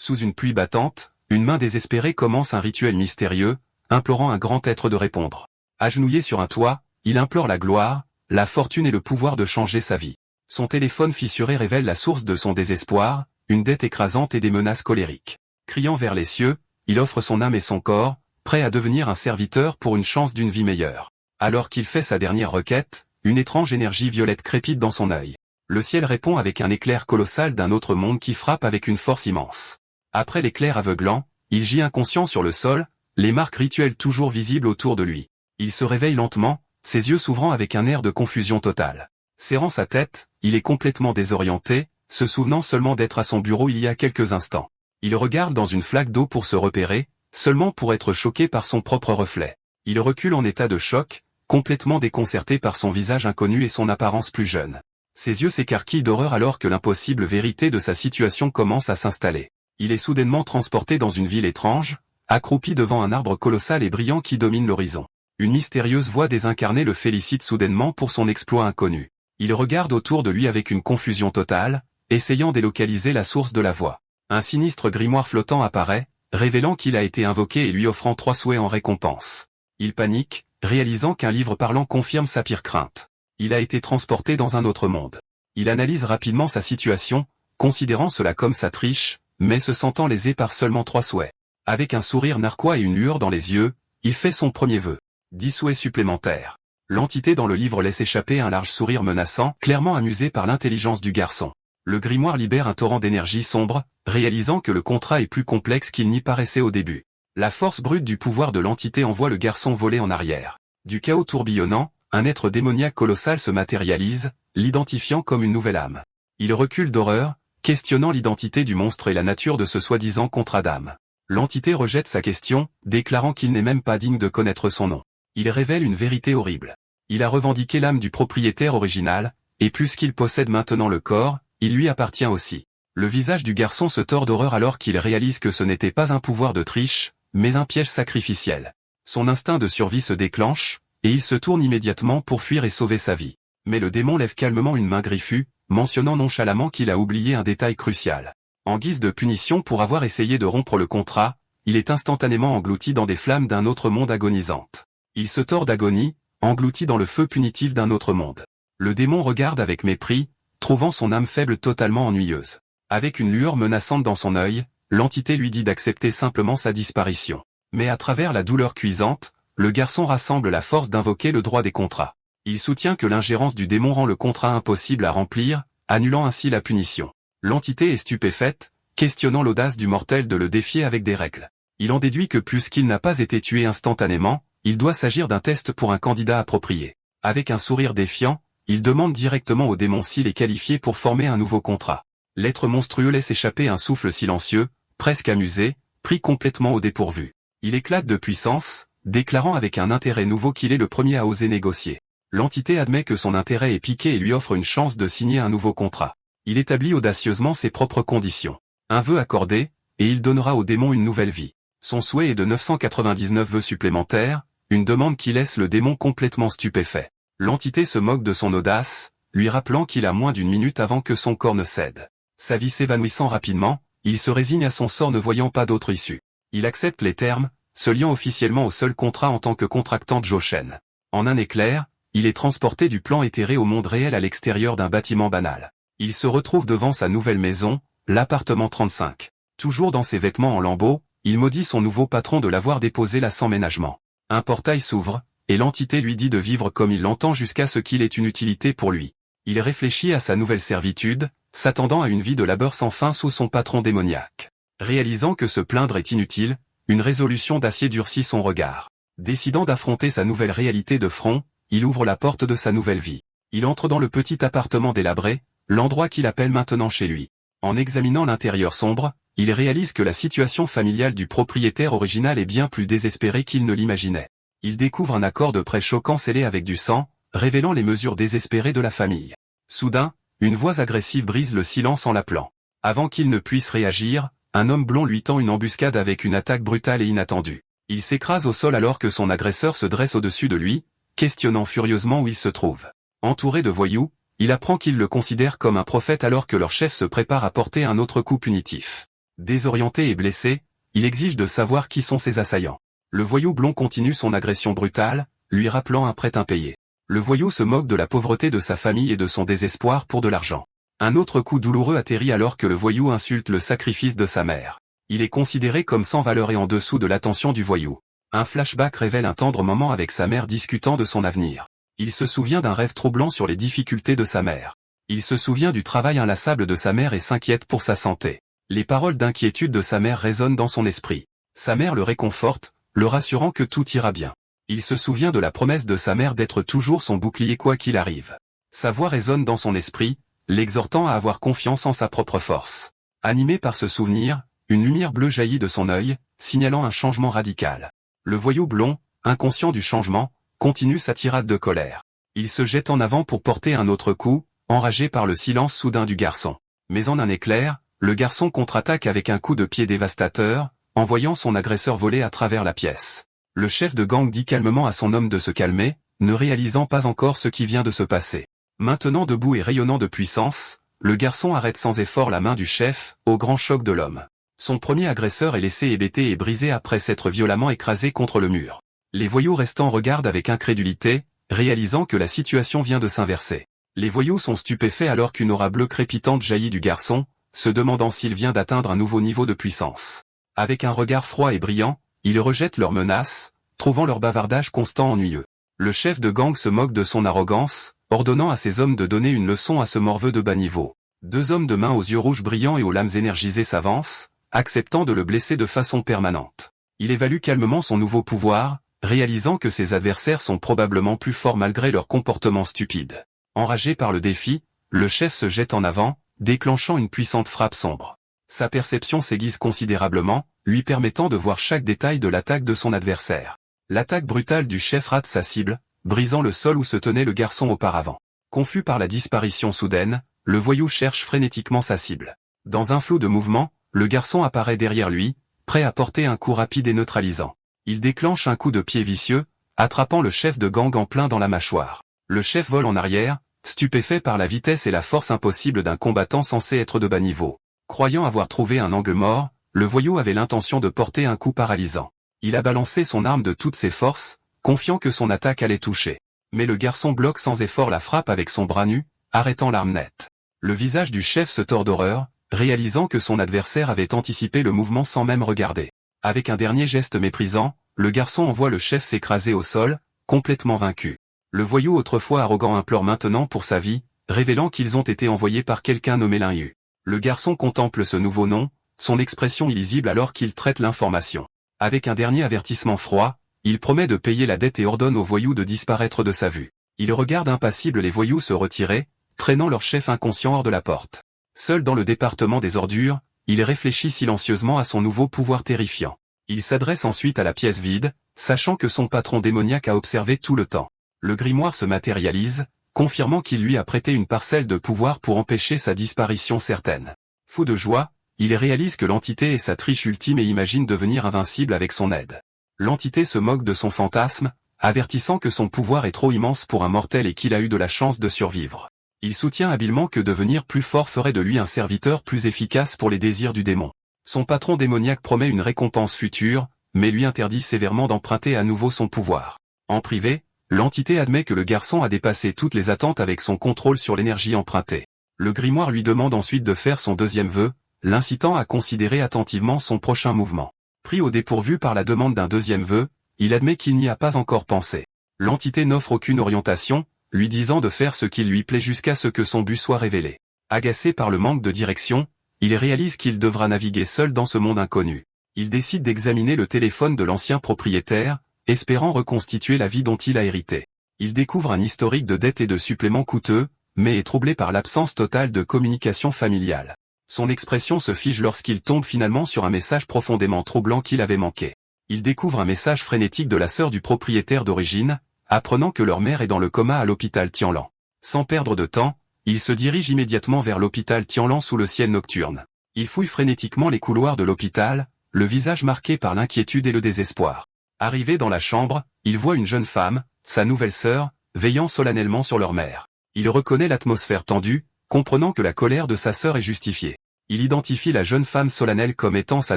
Sous une pluie battante, une main désespérée commence un rituel mystérieux, implorant un grand être de répondre. Agenouillé sur un toit, il implore la gloire, la fortune et le pouvoir de changer sa vie. Son téléphone fissuré révèle la source de son désespoir, une dette écrasante et des menaces colériques. Criant vers les cieux, il offre son âme et son corps, prêt à devenir un serviteur pour une chance d'une vie meilleure. Alors qu'il fait sa dernière requête, une étrange énergie violette crépite dans son œil. Le ciel répond avec un éclair colossal d'un autre monde qui frappe avec une force immense. Après l'éclair aveuglant, il gît inconscient sur le sol, les marques rituelles toujours visibles autour de lui. Il se réveille lentement, ses yeux s'ouvrant avec un air de confusion totale. Serrant sa tête, il est complètement désorienté, se souvenant seulement d'être à son bureau il y a quelques instants. Il regarde dans une flaque d'eau pour se repérer, seulement pour être choqué par son propre reflet. Il recule en état de choc, complètement déconcerté par son visage inconnu et son apparence plus jeune. Ses yeux s'écarquillent d'horreur alors que l'impossible vérité de sa situation commence à s'installer. Il est soudainement transporté dans une ville étrange, accroupi devant un arbre colossal et brillant qui domine l'horizon. Une mystérieuse voix désincarnée le félicite soudainement pour son exploit inconnu. Il regarde autour de lui avec une confusion totale, essayant délocaliser la source de la voix. Un sinistre grimoire flottant apparaît, révélant qu'il a été invoqué et lui offrant 3 souhaits en récompense. Il panique, réalisant qu'un livre parlant confirme sa pire crainte. Il a été transporté dans un autre monde. Il analyse rapidement sa situation, considérant cela comme sa triche, mais se sentant lésé par seulement 3 souhaits. Avec un sourire narquois et une lueur dans les yeux, il fait son premier vœu. 10 souhaits supplémentaires. L'entité dans le livre laisse échapper un large sourire menaçant, clairement amusé par l'intelligence du garçon. Le grimoire libère un torrent d'énergie sombre, réalisant que le contrat est plus complexe qu'il n'y paraissait au début. La force brute du pouvoir de l'entité envoie le garçon voler en arrière. Du chaos tourbillonnant, un être démoniaque colossal se matérialise, l'identifiant comme une nouvelle âme. Il recule d'horreur, questionnant l'identité du monstre et la nature de ce soi-disant contrat d'âme. L'entité rejette sa question, déclarant qu'il n'est même pas digne de connaître son nom. Il révèle une vérité horrible. Il a revendiqué l'âme du propriétaire original, et puisqu'il possède maintenant le corps, il lui appartient aussi. Le visage du garçon se tord d'horreur alors qu'il réalise que ce n'était pas un pouvoir de triche, mais un piège sacrificiel. Son instinct de survie se déclenche, et il se tourne immédiatement pour fuir et sauver sa vie. Mais le démon lève calmement une main griffue, mentionnant nonchalamment qu'il a oublié un détail crucial. En guise de punition pour avoir essayé de rompre le contrat, il est instantanément englouti dans des flammes d'un autre monde agonisante. Il se tord d'agonie, englouti dans le feu punitif d'un autre monde. Le démon regarde avec mépris, trouvant son âme faible totalement ennuyeuse. Avec une lueur menaçante dans son œil, l'entité lui dit d'accepter simplement sa disparition. Mais à travers la douleur cuisante, le garçon rassemble la force d'invoquer le droit des contrats. Il soutient que l'ingérence du démon rend le contrat impossible à remplir, annulant ainsi la punition. L'entité est stupéfaite, questionnant l'audace du mortel de le défier avec des règles. Il en déduit que puisqu'il n'a pas été tué instantanément, il doit s'agir d'un test pour un candidat approprié. Avec un sourire défiant, il demande directement au démon s'il est qualifié pour former un nouveau contrat. L'être monstrueux laisse échapper un souffle silencieux, presque amusé, pris complètement au dépourvu. Il éclate de puissance, déclarant avec un intérêt nouveau qu'il est le premier à oser négocier. L'entité admet que son intérêt est piqué et lui offre une chance de signer un nouveau contrat. Il établit audacieusement ses propres conditions. Un vœu accordé, et il donnera au démon une nouvelle vie. Son souhait est de 999 vœux supplémentaires, une demande qui laisse le démon complètement stupéfait. L'entité se moque de son audace, lui rappelant qu'il a moins d'une minute avant que son corps ne cède. Sa vie s'évanouissant rapidement, il se résigne à son sort ne voyant pas d'autre issue. Il accepte les termes, se liant officiellement au seul contrat en tant que contractant Joe Shen. En un éclair, il est transporté du plan éthéré au monde réel à l'extérieur d'un bâtiment banal. Il se retrouve devant sa nouvelle maison, l'appartement 35. Toujours dans ses vêtements en lambeaux, il maudit son nouveau patron de l'avoir déposé là sans ménagement. Un portail s'ouvre, et l'entité lui dit de vivre comme il l'entend jusqu'à ce qu'il ait une utilité pour lui. Il réfléchit à sa nouvelle servitude, s'attendant à une vie de labeur sans fin sous son patron démoniaque. Réalisant que se plaindre est inutile, une résolution d'acier durcit son regard. Décidant d'affronter sa nouvelle réalité de front, il ouvre la porte de sa nouvelle vie. Il entre dans le petit appartement délabré, l'endroit qu'il appelle maintenant chez lui. En examinant l'intérieur sombre, il réalise que la situation familiale du propriétaire original est bien plus désespérée qu'il ne l'imaginait. Il découvre un accord de prêt choquant scellé avec du sang, révélant les mesures désespérées de la famille. Soudain, une voix agressive brise le silence en l'appelant. Avant qu'il ne puisse réagir, un homme blond lui tend une embuscade avec une attaque brutale et inattendue. Il s'écrase au sol alors que son agresseur se dresse au-dessus de lui, questionnant furieusement où il se trouve. Entouré de voyous, il apprend qu'il le considère comme un prophète alors que leur chef se prépare à porter un autre coup punitif. Désorienté et blessé, il exige de savoir qui sont ses assaillants. Le voyou blond continue son agression brutale, lui rappelant un prêt impayé. Le voyou se moque de la pauvreté de sa famille et de son désespoir pour de l'argent. Un autre coup douloureux atterrit alors que le voyou insulte le sacrifice de sa mère. Il est considéré comme sans valeur et en dessous de l'attention du voyou. Un flashback révèle un tendre moment avec sa mère discutant de son avenir. Il se souvient d'un rêve troublant sur les difficultés de sa mère. Il se souvient du travail inlassable de sa mère et s'inquiète pour sa santé. Les paroles d'inquiétude de sa mère résonnent dans son esprit. Sa mère le réconforte, le rassurant que tout ira bien. Il se souvient de la promesse de sa mère d'être toujours son bouclier quoi qu'il arrive. Sa voix résonne dans son esprit, l'exhortant à avoir confiance en sa propre force. Animé par ce souvenir, une lumière bleue jaillit de son œil, signalant un changement radical. Le voyou blond, inconscient du changement, continue sa tirade de colère. Il se jette en avant pour porter un autre coup, enragé par le silence soudain du garçon. Mais en un éclair, le garçon contre-attaque avec un coup de pied dévastateur, envoyant son agresseur voler à travers la pièce. Le chef de gang dit calmement à son homme de se calmer, ne réalisant pas encore ce qui vient de se passer. Maintenant debout et rayonnant de puissance, le garçon arrête sans effort la main du chef, au grand choc de l'homme. Son premier agresseur est laissé hébété et brisé après s'être violemment écrasé contre le mur. Les voyous restants regardent avec incrédulité, réalisant que la situation vient de s'inverser. Les voyous sont stupéfaits alors qu'une aura bleue crépitante jaillit du garçon, se demandant s'il vient d'atteindre un nouveau niveau de puissance. Avec un regard froid et brillant, ils rejettent leurs menaces, trouvant leur bavardage constant ennuyeux. Le chef de gang se moque de son arrogance, ordonnant à ses hommes de donner une leçon à ce morveux de bas niveau. Deux hommes de main aux yeux rouges brillants et aux lames énergisées s'avancent, acceptant de le blesser de façon permanente. Il évalue calmement son nouveau pouvoir, réalisant que ses adversaires sont probablement plus forts malgré leur comportement stupide. Enragé par le défi, le chef se jette en avant, déclenchant une puissante frappe sombre. Sa perception s'aiguise considérablement, lui permettant de voir chaque détail de l'attaque de son adversaire. L'attaque brutale du chef rate sa cible, brisant le sol où se tenait le garçon auparavant. Confus par la disparition soudaine, le voyou cherche frénétiquement sa cible. Dans un flot de mouvements, le garçon apparaît derrière lui, prêt à porter un coup rapide et neutralisant. Il déclenche un coup de pied vicieux, attrapant le chef de gang en plein dans la mâchoire. Le chef vole en arrière, stupéfait par la vitesse et la force impossible d'un combattant censé être de bas niveau. Croyant avoir trouvé un angle mort, le voyou avait l'intention de porter un coup paralysant. Il a balancé son arme de toutes ses forces, confiant que son attaque allait toucher. Mais le garçon bloque sans effort la frappe avec son bras nu, arrêtant l'arme net. Le visage du chef se tord d'horreur, réalisant que son adversaire avait anticipé le mouvement sans même regarder. Avec un dernier geste méprisant, le garçon envoie le chef s'écraser au sol, complètement vaincu. Le voyou autrefois arrogant implore maintenant pour sa vie, révélant qu'ils ont été envoyés par quelqu'un nommé Linhu. Le garçon contemple ce nouveau nom, son expression illisible alors qu'il traite l'information. Avec un dernier avertissement froid, il promet de payer la dette et ordonne aux voyous de disparaître de sa vue. Il regarde impassible les voyous se retirer, traînant leur chef inconscient hors de la porte. Seul dans le département des ordures, il réfléchit silencieusement à son nouveau pouvoir terrifiant. Il s'adresse ensuite à la pièce vide, sachant que son patron démoniaque a observé tout le temps. Le grimoire se matérialise, confirmant qu'il lui a prêté une parcelle de pouvoir pour empêcher sa disparition certaine. Fou de joie, il réalise que l'entité est sa triche ultime et imagine devenir invincible avec son aide. L'entité se moque de son fantasme, avertissant que son pouvoir est trop immense pour un mortel et qu'il a eu de la chance de survivre. Il soutient habilement que devenir plus fort ferait de lui un serviteur plus efficace pour les désirs du démon. Son patron démoniaque promet une récompense future, mais lui interdit sévèrement d'emprunter à nouveau son pouvoir. En privé, l'entité admet que le garçon a dépassé toutes les attentes avec son contrôle sur l'énergie empruntée. Le grimoire lui demande ensuite de faire son deuxième vœu, l'incitant à considérer attentivement son prochain mouvement. Pris au dépourvu par la demande d'un deuxième vœu, il admet qu'il n'y a pas encore pensé. L'entité n'offre aucune orientation, lui disant de faire ce qui lui plaît jusqu'à ce que son but soit révélé. Agacé par le manque de direction, il réalise qu'il devra naviguer seul dans ce monde inconnu. Il décide d'examiner le téléphone de l'ancien propriétaire, espérant reconstituer la vie dont il a hérité. Il découvre un historique de dettes et de suppléments coûteux, mais est troublé par l'absence totale de communication familiale. Son expression se fige lorsqu'il tombe finalement sur un message profondément troublant qu'il avait manqué. Il découvre un message frénétique de la sœur du propriétaire d'origine, apprenant que leur mère est dans le coma à l'hôpital Tianlan. Sans perdre de temps, il se dirige immédiatement vers l'hôpital Tianlan sous le ciel nocturne. Il fouille frénétiquement les couloirs de l'hôpital, le visage marqué par l'inquiétude et le désespoir. Arrivé dans la chambre, il voit une jeune femme, sa nouvelle sœur, veillant solennellement sur leur mère. Il reconnaît l'atmosphère tendue, comprenant que la colère de sa sœur est justifiée. Il identifie la jeune femme solennelle comme étant sa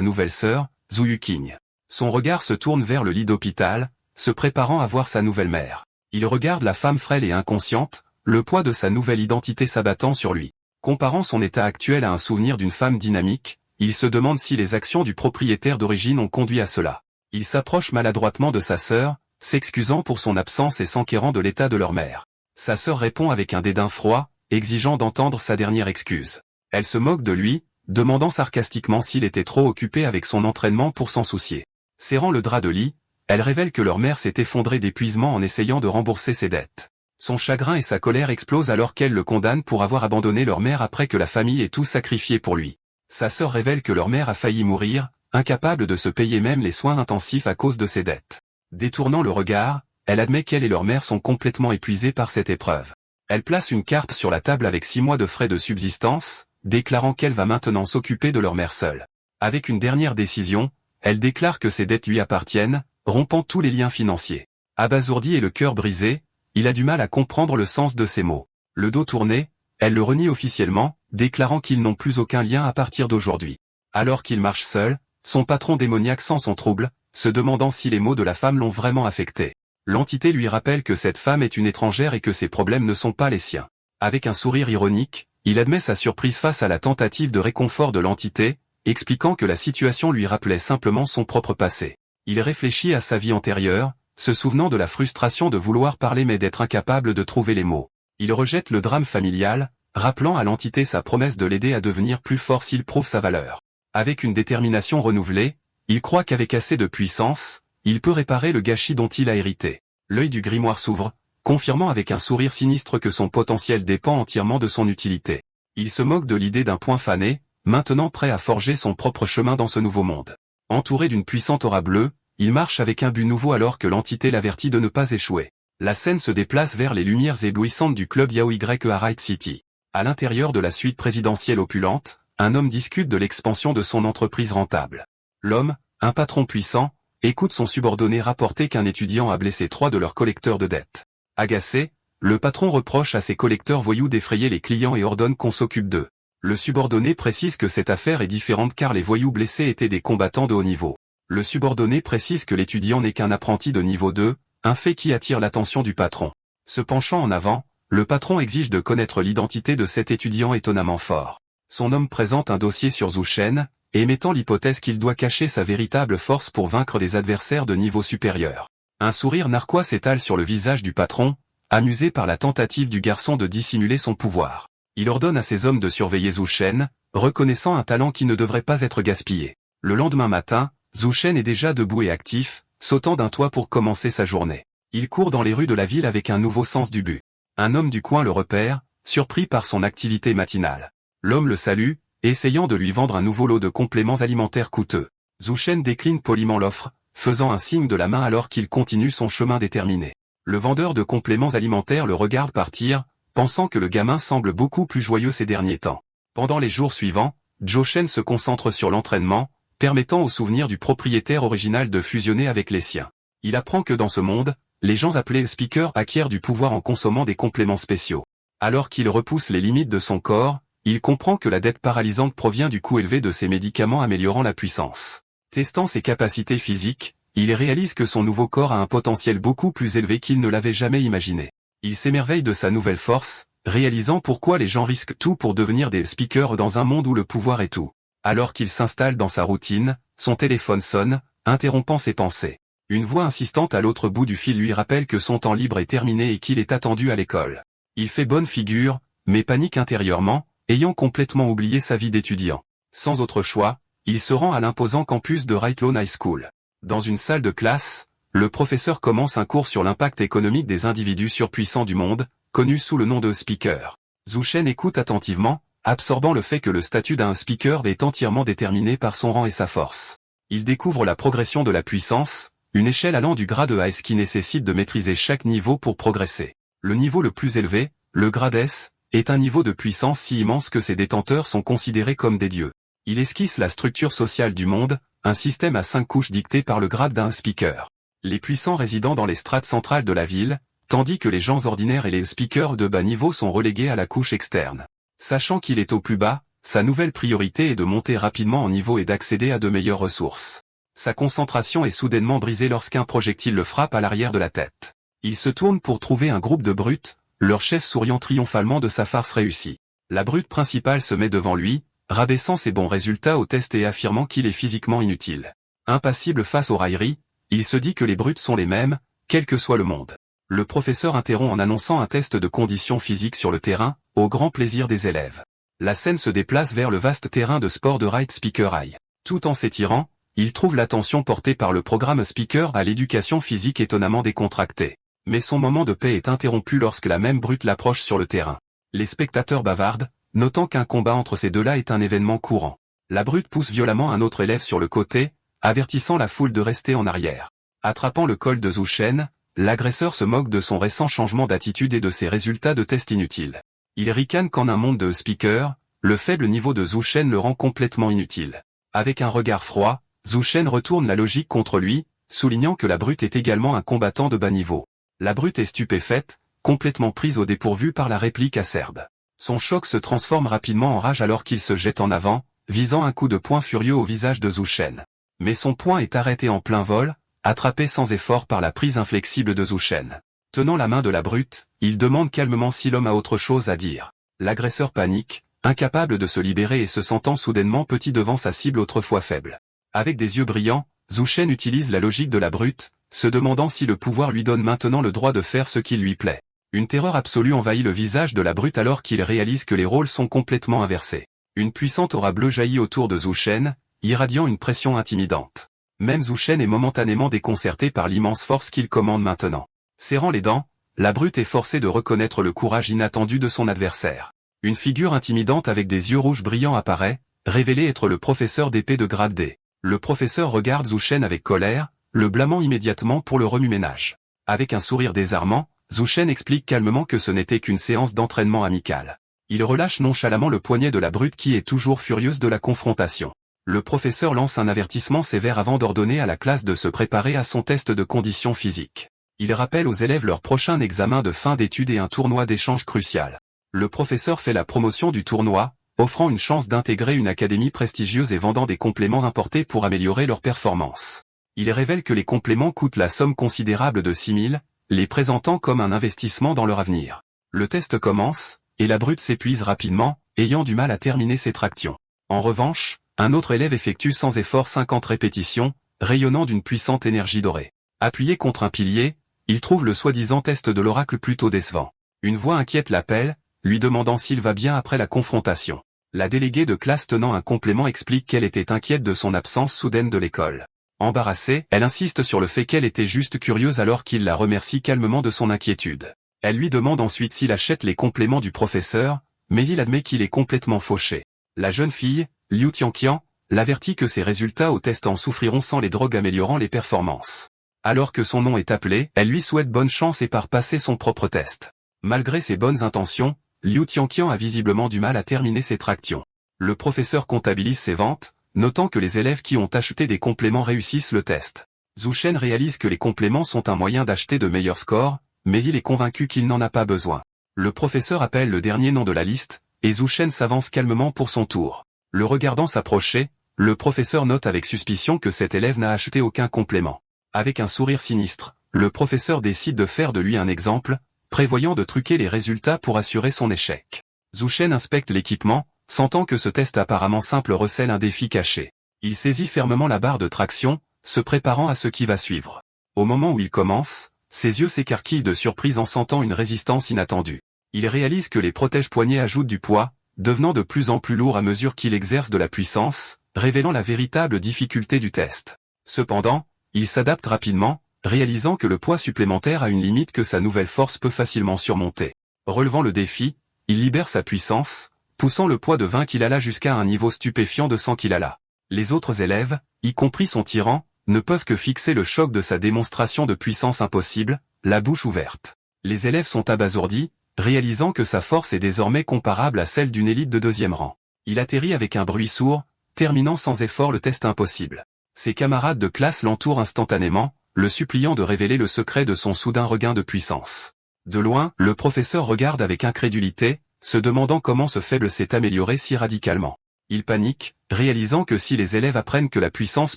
nouvelle sœur, Zhu Yuqing. Son regard se tourne vers le lit d'hôpital, se préparant à voir sa nouvelle mère. Il regarde la femme frêle et inconsciente, le poids de sa nouvelle identité s'abattant sur lui. Comparant son état actuel à un souvenir d'une femme dynamique, il se demande si les actions du propriétaire d'origine ont conduit à cela. Il s'approche maladroitement de sa sœur, s'excusant pour son absence et s'enquérant de l'état de leur mère. Sa sœur répond avec un dédain froid, exigeant d'entendre sa dernière excuse. Elle se moque de lui, demandant sarcastiquement s'il était trop occupé avec son entraînement pour s'en soucier. Serrant le drap de lit, elle révèle que leur mère s'est effondrée d'épuisement en essayant de rembourser ses dettes. Son chagrin et sa colère explosent alors qu'elle le condamne pour avoir abandonné leur mère après que la famille ait tout sacrifié pour lui. Sa sœur révèle que leur mère a failli mourir, incapable de se payer même les soins intensifs à cause de ses dettes. Détournant le regard, elle admet qu'elle et leur mère sont complètement épuisées par cette épreuve. Elle place une carte sur la table avec 6 mois de frais de subsistance, déclarant qu'elle va maintenant s'occuper de leur mère seule. Avec une dernière décision, elle déclare que ses dettes lui appartiennent, rompant tous les liens financiers. Abasourdi et le cœur brisé, il a du mal à comprendre le sens de ces mots. Le dos tourné, elle le renie officiellement, déclarant qu'ils n'ont plus aucun lien à partir d'aujourd'hui. Alors qu'il marche seul, son patron démoniaque sent son trouble, se demandant si les mots de la femme l'ont vraiment affecté. L'entité lui rappelle que cette femme est une étrangère et que ses problèmes ne sont pas les siens. Avec un sourire ironique, il admet sa surprise face à la tentative de réconfort de l'entité, expliquant que la situation lui rappelait simplement son propre passé. Il réfléchit à sa vie antérieure, se souvenant de la frustration de vouloir parler mais d'être incapable de trouver les mots. Il rejette le drame familial, rappelant à l'entité sa promesse de l'aider à devenir plus fort s'il prouve sa valeur. Avec une détermination renouvelée, il croit qu'avec assez de puissance, il peut réparer le gâchis dont il a hérité. L'œil du grimoire s'ouvre, confirmant avec un sourire sinistre que son potentiel dépend entièrement de son utilité. Il se moque de l'idée d'un point fané, maintenant prêt à forger son propre chemin dans ce nouveau monde. Entouré d'une puissante aura bleue, il marche avec un but nouveau alors que l'entité l'avertit de ne pas échouer. La scène se déplace vers les lumières éblouissantes du club Yao Y à Wright City. À l'intérieur de la suite présidentielle opulente, un homme discute de l'expansion de son entreprise rentable. L'homme, un patron puissant, écoute son subordonné rapporter qu'un étudiant a blessé 3 de leurs collecteurs de dettes. Agacé, le patron reproche à ses collecteurs voyous d'effrayer les clients et ordonne qu'on s'occupe d'eux. Le subordonné précise que cette affaire est différente car les voyous blessés étaient des combattants de haut niveau. Le subordonné précise que l'étudiant n'est qu'un apprenti de niveau 2, un fait qui attire l'attention du patron. Se penchant en avant, le patron exige de connaître l'identité de cet étudiant étonnamment fort. Son homme présente un dossier sur Zhu Shen, émettant l'hypothèse qu'il doit cacher sa véritable force pour vaincre des adversaires de niveau supérieur. Un sourire narquois s'étale sur le visage du patron, amusé par la tentative du garçon de dissimuler son pouvoir. Il ordonne à ses hommes de surveiller Zhu Shen, reconnaissant un talent qui ne devrait pas être gaspillé. Le lendemain matin, Zhu Shen est déjà debout et actif, sautant d'un toit pour commencer sa journée. Il court dans les rues de la ville avec un nouveau sens du but. Un homme du coin le repère, surpris par son activité matinale. L'homme le salue, essayant de lui vendre un nouveau lot de compléments alimentaires coûteux. Zhu Shen décline poliment l'offre, faisant un signe de la main alors qu'il continue son chemin déterminé. Le vendeur de compléments alimentaires le regarde partir, pensant que le gamin semble beaucoup plus joyeux ces derniers temps. Pendant les jours suivants, Zhu Shen se concentre sur l'entraînement, permettant au souvenir du propriétaire original de fusionner avec les siens. Il apprend que dans ce monde, les gens appelés speakers acquièrent du pouvoir en consommant des compléments spéciaux. Alors qu'il repousse les limites de son corps, il comprend que la dette paralysante provient du coût élevé de ces médicaments améliorant la puissance. Testant ses capacités physiques, il réalise que son nouveau corps a un potentiel beaucoup plus élevé qu'il ne l'avait jamais imaginé. Il s'émerveille de sa nouvelle force, réalisant pourquoi les gens risquent tout pour devenir des speakers dans un monde où le pouvoir est tout. Alors qu'il s'installe dans sa routine, son téléphone sonne, interrompant ses pensées. Une voix insistante à l'autre bout du fil lui rappelle que son temps libre est terminé et qu'il est attendu à l'école. Il fait bonne figure, mais panique intérieurement, ayant complètement oublié sa vie d'étudiant. Sans autre choix, il se rend à l'imposant campus de Wright Lawn High School. Dans une salle de classe, le professeur commence un cours sur l'impact économique des individus surpuissants du monde, connu sous le nom de speaker. Zhu Shen écoute attentivement, absorbant le fait que le statut d'un speaker est entièrement déterminé par son rang et sa force. Il découvre la progression de la puissance, une échelle allant du grade A à S qui nécessite de maîtriser chaque niveau pour progresser. Le niveau le plus élevé, le grade S, est un niveau de puissance si immense que ses détenteurs sont considérés comme des dieux. Il esquisse la structure sociale du monde, un système à 5 couches dicté par le grade d'un speaker. Les puissants résidant dans les strates centrales de la ville, tandis que les gens ordinaires et les speakers de bas niveau sont relégués à la couche externe. Sachant qu'il est au plus bas, Sa nouvelle priorité est de monter rapidement en niveau et d'accéder à de meilleures ressources. Sa concentration est soudainement brisée lorsqu'un projectile le frappe à l'arrière de la tête. Il se tourne pour trouver un groupe de brutes, leur chef souriant triomphalement de sa farce réussie. La brute principale se met devant lui, rabaissant ses bons résultats au test et affirmant qu'il est physiquement inutile. Impassible face aux railleries, il se dit que les brutes sont les mêmes, quel que soit le monde. Le professeur interrompt en annonçant un test de conditions physiques sur le terrain, au grand plaisir des élèves. La scène se déplace vers le vaste terrain de sport de Wright Speaker High. Tout en s'étirant, il trouve l'attention portée par le programme Speaker à l'éducation physique étonnamment décontractée. Mais son moment de paix est interrompu lorsque la même brute l'approche sur le terrain. Les spectateurs bavardent, notant qu'un combat entre ces deux-là est un événement courant. La brute pousse violemment un autre élève sur le côté, avertissant la foule de rester en arrière. Attrapant le col de Zhu Shen, l'agresseur se moque de son récent changement d'attitude et de ses résultats de test inutiles. Il ricane qu'en un monde de speakers, le faible niveau de Zhu Shen le rend complètement inutile. Avec un regard froid, Zhu Shen retourne la logique contre lui, soulignant que la brute est également un combattant de bas niveau. La brute est stupéfaite, complètement prise au dépourvu par la réplique acerbe. Son choc se transforme rapidement en rage alors qu'il se jette en avant, visant un coup de poing furieux au visage de Zhu Shen. Mais son poing est arrêté en plein vol, attrapé sans effort par la prise inflexible de Zhu Shen. Tenant la main de la brute, il demande calmement si l'homme a autre chose à dire. L'agresseur panique, incapable de se libérer et se sentant soudainement petit devant sa cible autrefois faible. Avec des yeux brillants, Zhu Shen utilise la logique de la brute, se demandant si le pouvoir lui donne maintenant le droit de faire ce qui lui plaît. Une terreur absolue envahit le visage de la brute alors qu'il réalise que les rôles sont complètement inversés. Une puissante aura bleue jaillit autour de Zhu Shen, irradiant une pression intimidante. Même Zhu Shen est momentanément déconcerté par l'immense force qu'il commande maintenant. Serrant les dents, la brute est forcée de reconnaître le courage inattendu de son adversaire. Une figure intimidante avec des yeux rouges brillants apparaît, révélée être le professeur d'épée de grade D. Le professeur regarde Zhu Shen avec colère, le blâmant immédiatement pour le remue-ménage. Avec un sourire désarmant, Zhu Shen explique calmement que ce n'était qu'une séance d'entraînement amical. Il relâche nonchalamment le poignet de la brute qui est toujours furieuse de la confrontation. Le professeur lance un avertissement sévère avant d'ordonner à la classe de se préparer à son test de conditions physiques. Il rappelle aux élèves leur prochain examen de fin d'études et un tournoi d'échange crucial. Le professeur fait la promotion du tournoi, offrant une chance d'intégrer une académie prestigieuse et vendant des compléments importés pour améliorer leur performance. Il révèle que les compléments coûtent la somme considérable de 6 000, les présentant comme un investissement dans leur avenir. Le test commence, et la brute s'épuise rapidement, ayant du mal à terminer ses tractions. En revanche, un autre élève effectue sans effort 50 répétitions, rayonnant d'une puissante énergie dorée. Appuyé contre un pilier, il trouve le soi-disant test de l'oracle plutôt décevant. Une voix inquiète l'appelle, lui demandant s'il va bien après la confrontation. La déléguée de classe tenant un complément explique qu'elle était inquiète de son absence soudaine de l'école. Embarrassée, elle insiste sur le fait qu'elle était juste curieuse alors qu'il la remercie calmement de son inquiétude. Elle lui demande ensuite s'il achète les compléments du professeur, mais il admet qu'il est complètement fauché. La jeune fille, Liu Tianqian, l'avertit que ses résultats au test en souffriront sans les drogues améliorant les performances. Alors que son nom est appelé, elle lui souhaite bonne chance et part passer son propre test. Malgré ses bonnes intentions, Liu Tianqian a visiblement du mal à terminer ses tractions. Le professeur comptabilise ses ventes, notant que les élèves qui ont acheté des compléments réussissent le test. Zhu Shen réalise que les compléments sont un moyen d'acheter de meilleurs scores, mais il est convaincu qu'il n'en a pas besoin. Le professeur appelle le dernier nom de la liste, et Zhu Shen s'avance calmement pour son tour. Le regardant s'approcher, le professeur note avec suspicion que cet élève n'a acheté aucun complément. Avec un sourire sinistre, le professeur décide de faire de lui un exemple, prévoyant de truquer les résultats pour assurer son échec. Zhu Shen inspecte l'équipement, sentant que ce test apparemment simple recèle un défi caché. Il saisit fermement la barre de traction, se préparant à ce qui va suivre. Au moment où il commence, ses yeux s'écarquillent de surprise en sentant une résistance inattendue. Il réalise que les protège-poignets ajoutent du poids, devenant de plus en plus lourds à mesure qu'il exerce de la puissance, révélant la véritable difficulté du test. Cependant, il s'adapte rapidement, réalisant que le poids supplémentaire a une limite que sa nouvelle force peut facilement surmonter. Relevant le défi, il libère sa puissance, poussant le poids de 20 kg jusqu'à un niveau stupéfiant de 100 kg. Les autres élèves, y compris son tyran, ne peuvent que fixer le choc de sa démonstration de puissance impossible, la bouche ouverte. Les élèves sont abasourdis, réalisant que sa force est désormais comparable à celle d'une élite de 2e rang. Il atterrit avec un bruit sourd, terminant sans effort le test impossible. Ses camarades de classe l'entourent instantanément, le suppliant de révéler le secret de son soudain regain de puissance. De loin, le professeur regarde avec incrédulité, se demandant comment ce faible s'est amélioré si radicalement. Il panique, réalisant que si les élèves apprennent que la puissance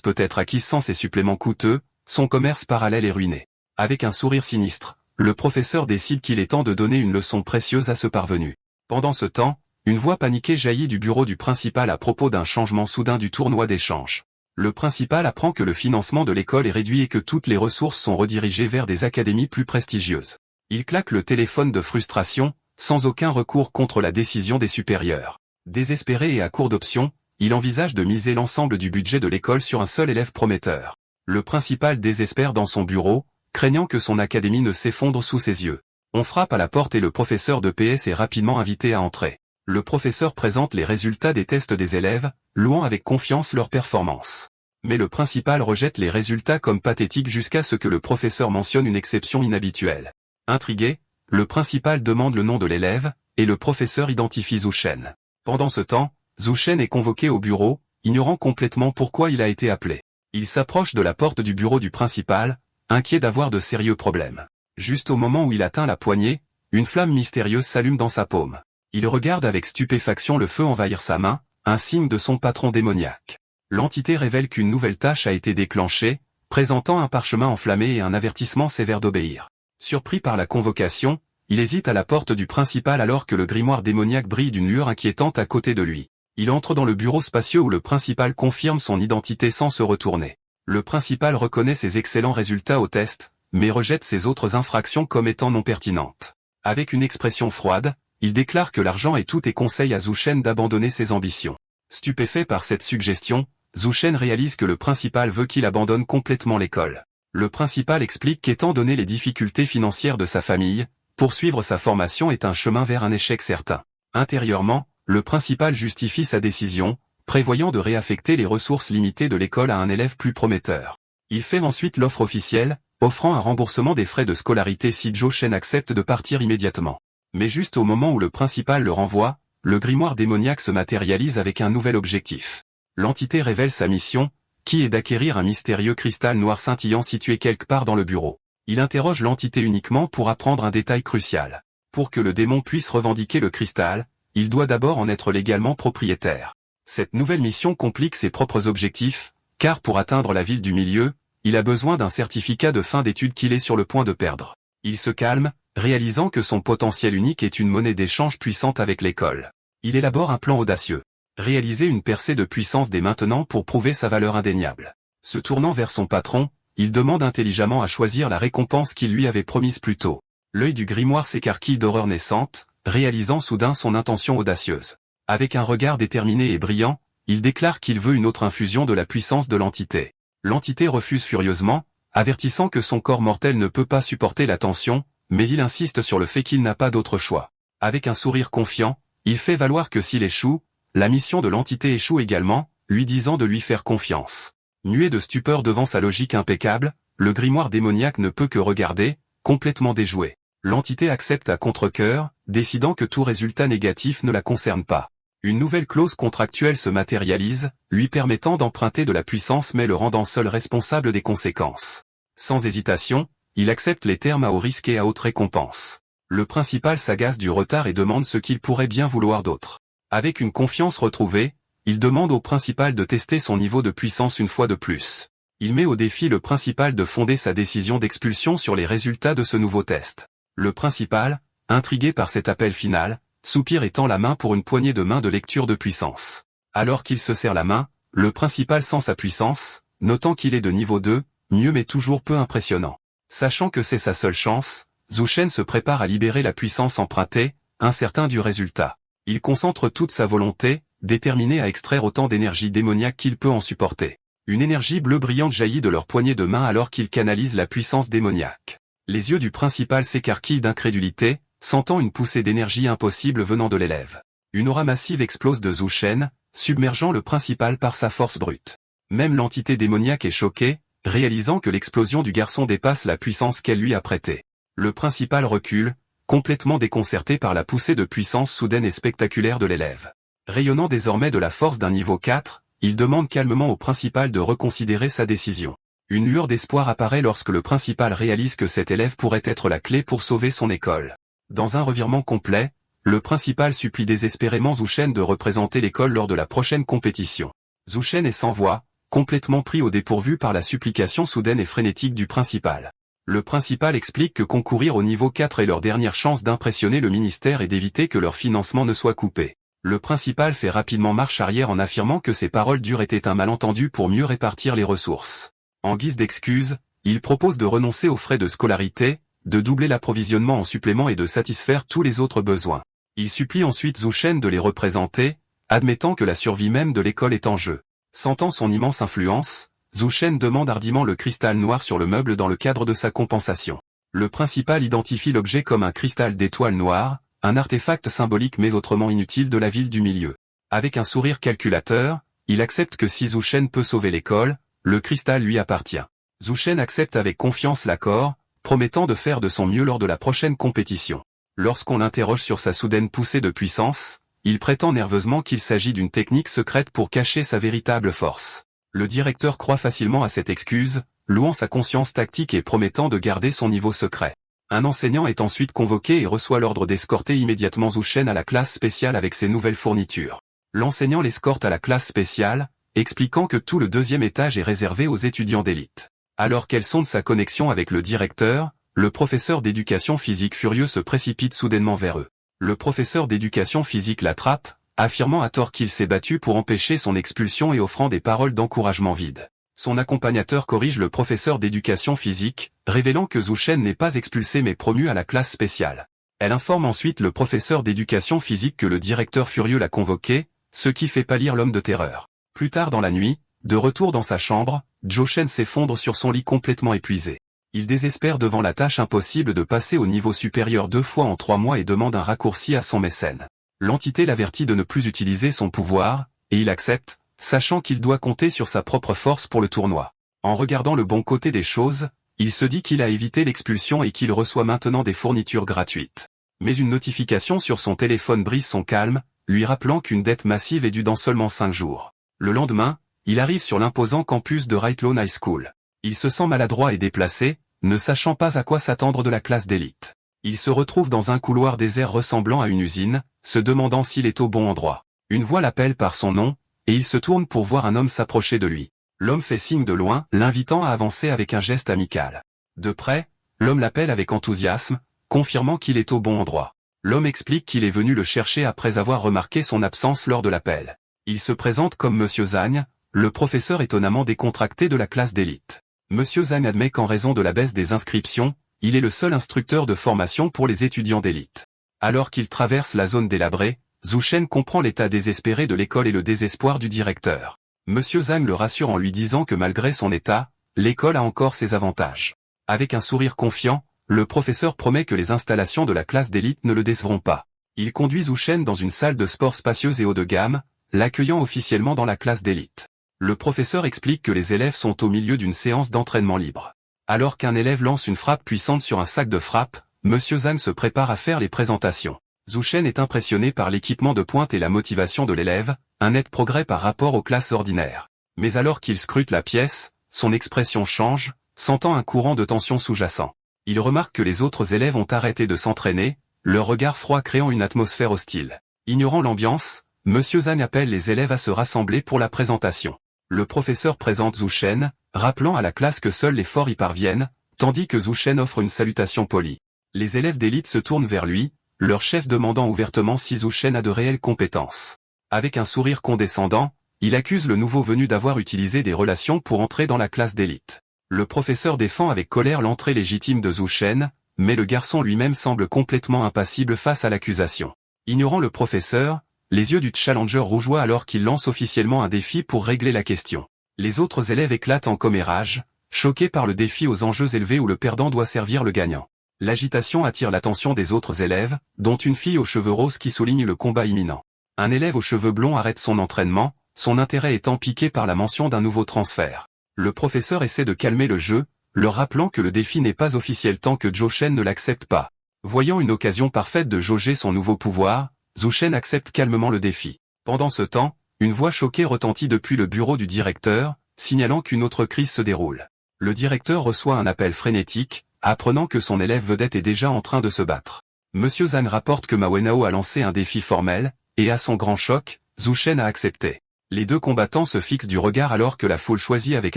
peut être acquise sans ces suppléments coûteux, son commerce parallèle est ruiné. Avec un sourire sinistre, le professeur décide qu'il est temps de donner une leçon précieuse à ce parvenu. Pendant ce temps, une voix paniquée jaillit du bureau du principal à propos d'un changement soudain du tournoi d'échange. Le principal apprend que le financement de l'école est réduit et que toutes les ressources sont redirigées vers des académies plus prestigieuses. Il claque le téléphone de frustration, sans aucun recours contre la décision des supérieurs. Désespéré et à court d'options, il envisage de miser l'ensemble du budget de l'école sur un seul élève prometteur. Le principal désespère dans son bureau, craignant que son académie ne s'effondre sous ses yeux. On frappe à la porte et le professeur de PS est rapidement invité à entrer. Le professeur présente les résultats des tests des élèves, louant avec confiance leur performance. Mais le principal rejette les résultats comme pathétiques jusqu'à ce que le professeur mentionne une exception inhabituelle. Intrigué, le principal demande le nom de l'élève, et le professeur identifie Zhu Shen. Pendant ce temps, Zhu Shen est convoqué au bureau, ignorant complètement pourquoi il a été appelé. Il s'approche de la porte du bureau du principal, inquiet d'avoir de sérieux problèmes. Juste au moment où il atteint la poignée, une flamme mystérieuse s'allume dans sa paume. Il regarde avec stupéfaction le feu envahir sa main, un signe de son patron démoniaque. L'entité révèle qu'une nouvelle tâche a été déclenchée, présentant un parchemin enflammé et un avertissement sévère d'obéir. Surpris par la convocation, il hésite à la porte du principal alors que le grimoire démoniaque brille d'une lueur inquiétante à côté de lui. Il entre dans le bureau spacieux où le principal confirme son identité sans se retourner. Le principal reconnaît ses excellents résultats au test, mais rejette ses autres infractions comme étant non pertinentes. Avec une expression froide, il déclare que l'argent est tout et conseille à Zhu Shen d'abandonner ses ambitions. Stupéfait par cette suggestion, Zhu Shen réalise que le principal veut qu'il abandonne complètement l'école. Le principal explique qu'étant donné les difficultés financières de sa famille, poursuivre sa formation est un chemin vers un échec certain. Intérieurement, le principal justifie sa décision, prévoyant de réaffecter les ressources limitées de l'école à un élève plus prometteur. Il fait ensuite l'offre officielle, offrant un remboursement des frais de scolarité si Zhu Shen accepte de partir immédiatement. Mais juste au moment où le principal le renvoie, le grimoire démoniaque se matérialise avec un nouvel objectif. L'entité révèle sa mission, qui est d'acquérir un mystérieux cristal noir scintillant situé quelque part dans le bureau. Il interroge l'entité uniquement pour apprendre un détail crucial. Pour que le démon puisse revendiquer le cristal, il doit d'abord en être légalement propriétaire. Cette nouvelle mission complique ses propres objectifs, car pour atteindre la ville du milieu, il a besoin d'un certificat de fin d'études qu'il est sur le point de perdre. Il se calme, réalisant que son potentiel unique est une monnaie d'échange puissante avec l'école. Il élabore un plan audacieux. Réaliser une percée de puissance dès maintenant pour prouver sa valeur indéniable. Se tournant vers son patron, il demande intelligemment à choisir la récompense qu'il lui avait promise plus tôt. L'œil du grimoire s'écarquille d'horreur naissante, réalisant soudain son intention audacieuse. Avec un regard déterminé et brillant, il déclare qu'il veut une autre infusion de la puissance de l'entité. L'entité refuse furieusement, avertissant que son corps mortel ne peut pas supporter la tension, mais il insiste sur le fait qu'il n'a pas d'autre choix. Avec un sourire confiant, il fait valoir que s'il échoue, la mission de l'entité échoue également, lui disant de lui faire confiance. Muet de stupeur devant sa logique impeccable, le grimoire démoniaque ne peut que regarder, complètement déjoué. L'entité accepte à contre-cœur, décidant que tout résultat négatif ne la concerne pas. Une nouvelle clause contractuelle se matérialise, lui permettant d'emprunter de la puissance mais le rendant seul responsable des conséquences. Sans hésitation, il accepte les termes à haut risque et à haute récompense. Le principal s'agace du retard et demande ce qu'il pourrait bien vouloir d'autre. Avec une confiance retrouvée, il demande au principal de tester son niveau de puissance une fois de plus. Il met au défi le principal de fonder sa décision d'expulsion sur les résultats de ce nouveau test. Le principal, intrigué par cet appel final, soupire et tend la main pour une poignée de main de lecture de puissance. Alors qu'il se serre la main, le principal sent sa puissance, notant qu'il est de niveau 2, mieux mais toujours peu impressionnant. Sachant que c'est sa seule chance, Zhu Shen se prépare à libérer la puissance empruntée, incertain du résultat. Il concentre toute sa volonté, déterminé à extraire autant d'énergie démoniaque qu'il peut en supporter. Une énergie bleue brillante jaillit de leur poignée de main alors qu'il canalise la puissance démoniaque. Les yeux du principal s'écarquillent d'incrédulité, sentant une poussée d'énergie impossible venant de l'élève. Une aura massive explose de Zhu Shen, submergeant le principal par sa force brute. Même l'entité démoniaque est choquée, réalisant que l'explosion du garçon dépasse la puissance qu'elle lui a prêtée. Le principal recule, complètement déconcerté par la poussée de puissance soudaine et spectaculaire de l'élève. Rayonnant désormais de la force d'un niveau 4, il demande calmement au principal de reconsidérer sa décision. Une lueur d'espoir apparaît lorsque le principal réalise que cet élève pourrait être la clé pour sauver son école. Dans un revirement complet, le principal supplie désespérément Zhu Shen de représenter l'école lors de la prochaine compétition. Zhu Shen est sans voix, complètement pris au dépourvu par la supplication soudaine et frénétique du principal. Le principal explique que concourir au niveau 4 est leur dernière chance d'impressionner le ministère et d'éviter que leur financement ne soit coupé. Le principal fait rapidement marche arrière en affirmant que ces paroles dures étaient un malentendu pour mieux répartir les ressources. En guise d'excuse, il propose de renoncer aux frais de scolarité, de doubler l'approvisionnement en suppléments et de satisfaire tous les autres besoins. Il supplie ensuite Zhu Shen de les représenter, admettant que la survie même de l'école est en jeu. Sentant son immense influence, Zhu Shen demande hardiment le cristal noir sur le meuble dans le cadre de sa compensation. Le principal identifie l'objet comme un cristal d'étoile noire, un artefact symbolique mais autrement inutile de la ville du milieu. Avec un sourire calculateur, il accepte que si Zhu Shen peut sauver l'école, le cristal lui appartient. Zhu Shen accepte avec confiance l'accord, promettant de faire de son mieux lors de la prochaine compétition. Lorsqu'on l'interroge sur sa soudaine poussée de puissance, il prétend nerveusement qu'il s'agit d'une technique secrète pour cacher sa véritable force. Le directeur croit facilement à cette excuse, louant sa conscience tactique et promettant de garder son niveau secret. Un enseignant est ensuite convoqué et reçoit l'ordre d'escorter immédiatement Zhu Shen à la classe spéciale avec ses nouvelles fournitures. L'enseignant l'escorte à la classe spéciale, expliquant que tout le deuxième étage est réservé aux étudiants d'élite. Alors qu'elle sonde sa connexion avec le directeur, le professeur d'éducation physique furieux se précipite soudainement vers eux. Le professeur d'éducation physique l'attrape, affirmant à tort qu'il s'est battu pour empêcher son expulsion et offrant des paroles d'encouragement vides. Son accompagnateur corrige le professeur d'éducation physique, révélant que Zhu Shen n'est pas expulsé mais promu à la classe spéciale. Elle informe ensuite le professeur d'éducation physique que le directeur furieux l'a convoqué, ce qui fait pâlir l'homme de terreur. Plus tard dans la nuit, de retour dans sa chambre, Zhu Shen s'effondre sur son lit complètement épuisé. Il désespère devant la tâche impossible de passer au niveau supérieur 2 fois en 3 mois et demande un raccourci à son mécène. L'entité l'avertit de ne plus utiliser son pouvoir, et il accepte, sachant qu'il doit compter sur sa propre force pour le tournoi. En regardant le bon côté des choses, il se dit qu'il a évité l'expulsion et qu'il reçoit maintenant des fournitures gratuites. Mais une notification sur son téléphone brise son calme, lui rappelant qu'une dette massive est due dans seulement 5 jours. Le lendemain, il arrive sur l'imposant campus de Wrightlawn High School. Il se sent maladroit et déplacé, ne sachant pas à quoi s'attendre de la classe d'élite. Il se retrouve dans un couloir désert ressemblant à une usine, se demandant s'il est au bon endroit. Une voix l'appelle par son nom, et il se tourne pour voir un homme s'approcher de lui. L'homme fait signe de loin, l'invitant à avancer avec un geste amical. De près, l'homme l'appelle avec enthousiasme, confirmant qu'il est au bon endroit. L'homme explique qu'il est venu le chercher après avoir remarqué son absence lors de l'appel. Il se présente comme Monsieur Zhang, le professeur étonnamment décontracté de la classe d'élite. Monsieur Zhang admet qu'en raison de la baisse des inscriptions, il est le seul instructeur de formation pour les étudiants d'élite. Alors qu'il traverse la zone délabrée, Zhu Shen comprend l'état désespéré de l'école et le désespoir du directeur. Monsieur Zhang le rassure en lui disant que malgré son état, l'école a encore ses avantages. Avec un sourire confiant, le professeur promet que les installations de la classe d'élite ne le décevront pas. Il conduit Zhu Shen dans une salle de sport spacieuse et haut de gamme, l'accueillant officiellement dans la classe d'élite. Le professeur explique que les élèves sont au milieu d'une séance d'entraînement libre. Alors qu'un élève lance une frappe puissante sur un sac de frappe, Monsieur Zhang se prépare à faire les présentations. Zhu Shen est impressionné par l'équipement de pointe et la motivation de l'élève, un net progrès par rapport aux classes ordinaires. Mais alors qu'il scrute la pièce, son expression change, sentant un courant de tension sous-jacent. Il remarque que les autres élèves ont arrêté de s'entraîner, leur regard froid créant une atmosphère hostile. Ignorant l'ambiance, Monsieur Zhang appelle les élèves à se rassembler pour la présentation. Le professeur présente Zhu Shen, rappelant à la classe que seuls les forts y parviennent, tandis que Zhu Shen offre une salutation polie. Les élèves d'élite se tournent vers lui, leur chef demandant ouvertement si Zhu Shen a de réelles compétences. Avec un sourire condescendant, il accuse le nouveau venu d'avoir utilisé des relations pour entrer dans la classe d'élite. Le professeur défend avec colère l'entrée légitime de Zhu Shen, mais le garçon lui-même semble complètement impassible face à l'accusation. Ignorant le professeur, les yeux du challenger rougeoient alors qu'il lance officiellement un défi pour régler la question. Les autres élèves éclatent en commérage, choqués par le défi aux enjeux élevés où le perdant doit servir le gagnant. L'agitation attire l'attention des autres élèves, dont une fille aux cheveux roses qui souligne le combat imminent. Un élève aux cheveux blonds arrête son entraînement, son intérêt étant piqué par la mention d'un nouveau transfert. Le professeur essaie de calmer le jeu, leur rappelant que le défi n'est pas officiel tant que Zhu Shen ne l'accepte pas. Voyant une occasion parfaite de jauger son nouveau pouvoir, Zhu Shen accepte calmement le défi. Pendant ce temps, une voix choquée retentit depuis le bureau du directeur, signalant qu'une autre crise se déroule. Le directeur reçoit un appel frénétique, apprenant que son élève vedette est déjà en train de se battre. Monsieur Zhang rapporte que Ma Wenhao a lancé un défi formel, et à son grand choc, Zhu Shen a accepté. Les deux combattants se fixent du regard alors que la foule choisit avec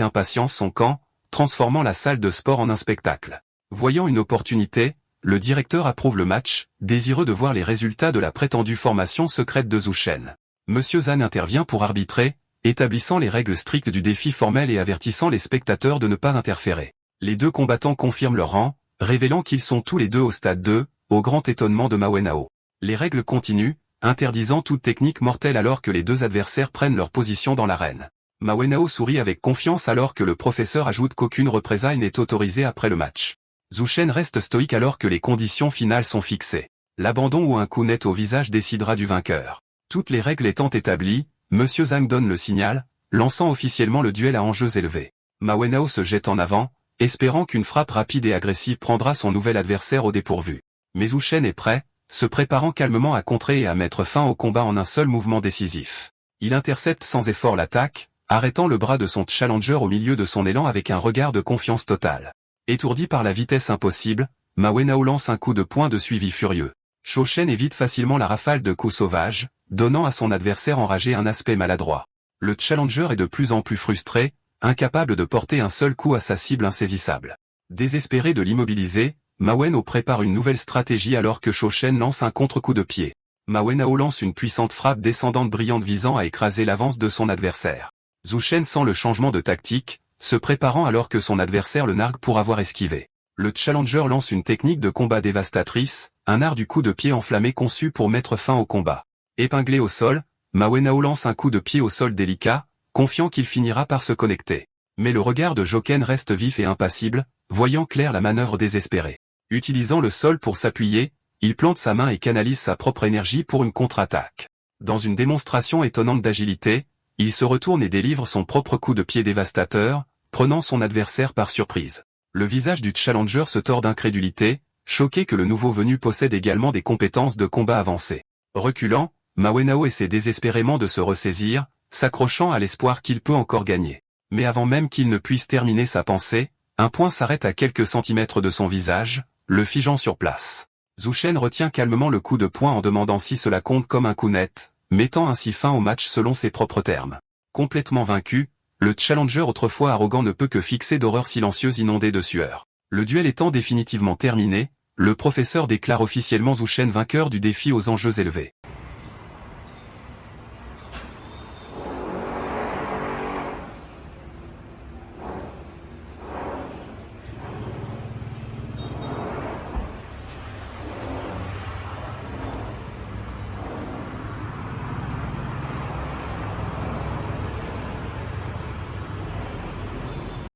impatience son camp, transformant la salle de sport en un spectacle. Voyant une opportunité, le directeur approuve le match, désireux de voir les résultats de la prétendue formation secrète de Zhu Shen. Monsieur Zhang intervient pour arbitrer, établissant les règles strictes du défi formel et avertissant les spectateurs de ne pas interférer. Les deux combattants confirment leur rang, révélant qu'ils sont tous les deux au stade 2, au grand étonnement de Ma Wenhao. Les règles continuent, interdisant toute technique mortelle alors que les deux adversaires prennent leur position dans l'arène. Ma Wenhao sourit avec confiance alors que le professeur ajoute qu'aucune représaille n'est autorisée après le match. Zhu Shen reste stoïque alors que les conditions finales sont fixées. L'abandon ou un coup net au visage décidera du vainqueur. Toutes les règles étant établies, Monsieur Zhang donne le signal, lançant officiellement le duel à enjeux élevés. Ma Wenhao se jette en avant, espérant qu'une frappe rapide et agressive prendra son nouvel adversaire au dépourvu. Mais Zhu Shen est prêt, se préparant calmement à contrer et à mettre fin au combat en un seul mouvement décisif. Il intercepte sans effort l'attaque, arrêtant le bras de son challenger au milieu de son élan avec un regard de confiance totale. Étourdi par la vitesse impossible, Ma Wenhao lance un coup de poing de suivi furieux. Zhu Shen évite facilement la rafale de coups sauvages, donnant à son adversaire enragé un aspect maladroit. Le challenger est de plus en plus frustré, incapable de porter un seul coup à sa cible insaisissable. Désespéré de l'immobiliser, Ma Wenhao prépare une nouvelle stratégie alors que Zhu Shen lance un contre-coup de pied. Ma Wenhao lance une puissante frappe descendante brillante visant à écraser l'avance de son adversaire. Zhu Shen sent le changement de tactique, se préparant alors que son adversaire le nargue pour avoir esquivé. Le challenger lance une technique de combat dévastatrice, un art du coup de pied enflammé conçu pour mettre fin au combat. Épinglé au sol, Ma Wenhao lance un coup de pied au sol délicat, confiant qu'il finira par se connecter. Mais le regard de Joken reste vif et impassible, voyant clair la manœuvre désespérée. Utilisant le sol pour s'appuyer, il plante sa main et canalise sa propre énergie pour une contre-attaque. Dans une démonstration étonnante d'agilité, il se retourne et délivre son propre coup de pied dévastateur, prenant son adversaire par surprise. Le visage du challenger se tord d'incrédulité, choqué que le nouveau venu possède également des compétences de combat avancées. Reculant, Ma Wenhao essaie désespérément de se ressaisir, s'accrochant à l'espoir qu'il peut encore gagner. Mais avant même qu'il ne puisse terminer sa pensée, un point s'arrête à quelques centimètres de son visage, le figeant sur place. Zhu Shen retient calmement le coup de poing en demandant si cela compte comme un coup net, mettant ainsi fin au match selon ses propres termes. Complètement vaincu, le challenger autrefois arrogant ne peut que fixer d'horreur silencieuse inondée de sueur. Le duel étant définitivement terminé, le professeur déclare officiellement Zhu Shen vainqueur du défi aux enjeux élevés.